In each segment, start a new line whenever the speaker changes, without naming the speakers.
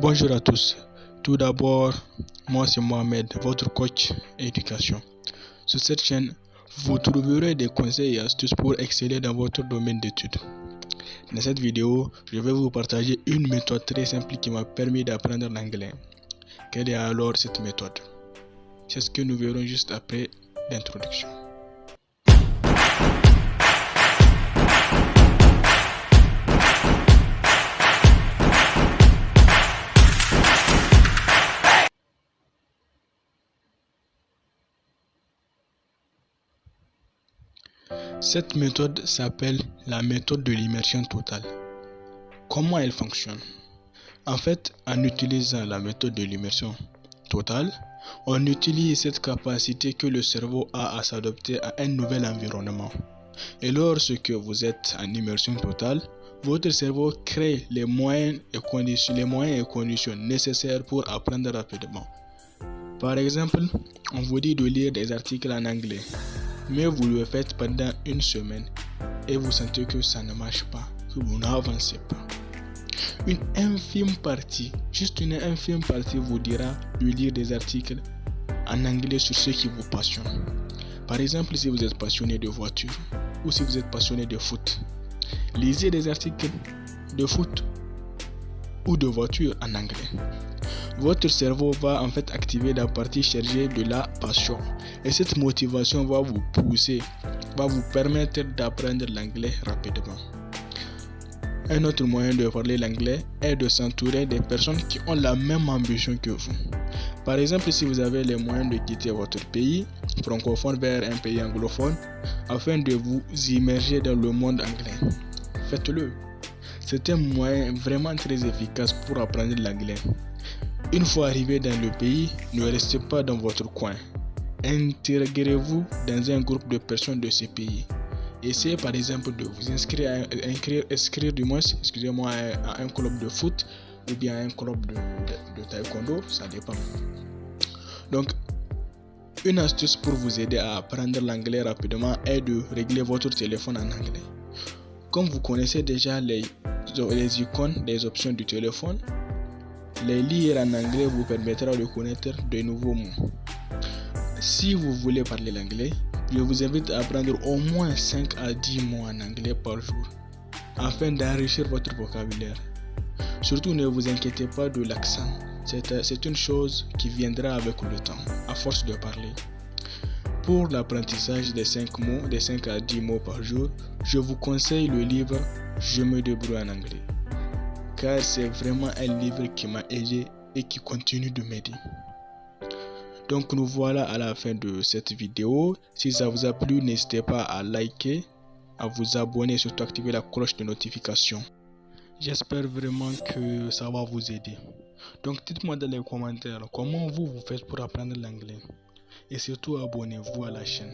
Bonjour à tous. Tout d'abord, moi c'est Mohamed, votre coach éducation. Sur cette chaîne, vous trouverez des conseils et astuces pour exceller dans votre domaine d'études. Dans cette vidéo, je vais vous partager une méthode très simple qui m'a permis d'apprendre l'anglais. Quelle est alors cette méthode? C'est ce que nous verrons juste après l'introduction. Cette méthode s'appelle la méthode de l'immersion totale. Comment elle fonctionne? En fait, en utilisant la méthode de l'immersion totale, on utilise cette capacité que le cerveau a à s'adapter à un nouvel environnement. Et lorsque vous êtes en immersion totale, votre cerveau crée les moyens et conditions nécessaires pour apprendre rapidement. Par exemple, on vous dit de lire des articles en anglais, mais vous le faites pendant une semaine et vous sentez que ça ne marche pas, que vous n'avancez pas. Une infime partie vous dira de lire des articles en anglais sur ce qui vous passionne. Par exemple, si vous êtes passionné de voiture ou si vous êtes passionné de foot, lisez des articles de foot ou de voiture en anglais. Votre cerveau va en fait activer la partie chargée de la passion et cette motivation va vous pousser, va vous permettre d'apprendre l'anglais rapidement. Un autre moyen de parler l'anglais est de s'entourer des personnes qui ont la même ambition que vous. Par exemple, si vous avez les moyens de quitter votre pays francophone vers un pays anglophone afin de vous immerger dans le monde anglais, faites-le. C'est un moyen vraiment très efficace pour apprendre l'anglais. Une fois arrivé dans le pays, ne restez pas dans votre coin. Intégrez-vous dans un groupe de personnes de ces pays. Essayez par exemple de vous inscrire à un club de foot ou bien à un club de taekwondo, ça dépend. Donc, une astuce pour vous aider à apprendre l'anglais rapidement est de régler votre téléphone en anglais. Comme vous connaissez déjà les icônes des options du téléphone, les lire en anglais vous permettra de connaître de nouveaux mots. Si vous voulez parler l'anglais, je vous invite à apprendre au moins 5 à 10 mots en anglais par jour afin d'enrichir votre vocabulaire. Surtout ne vous inquiétez pas de l'accent, c'est une chose qui viendra avec le temps, à force de parler. Pour l'apprentissage des 5 à 10 mots par jour, je vous conseille le livre Je me débrouille en anglais, car c'est vraiment un livre qui m'a aidé et qui continue de m'aider. Donc nous voilà à la fin de cette vidéo. Si ça vous a plu, n'hésitez pas à liker, à vous abonner et surtout activer la cloche de notification. J'espère vraiment que ça va vous aider. Donc dites-moi dans les commentaires comment vous faites pour apprendre l'anglais. Et surtout abonnez-vous à la chaîne.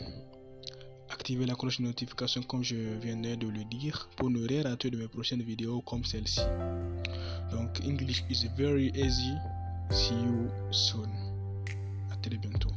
Activez la cloche de notification comme je viens de le dire pour ne rien rater de mes prochaines vidéos comme celle-ci. Donc English is very easy. See you soon. À très bientôt.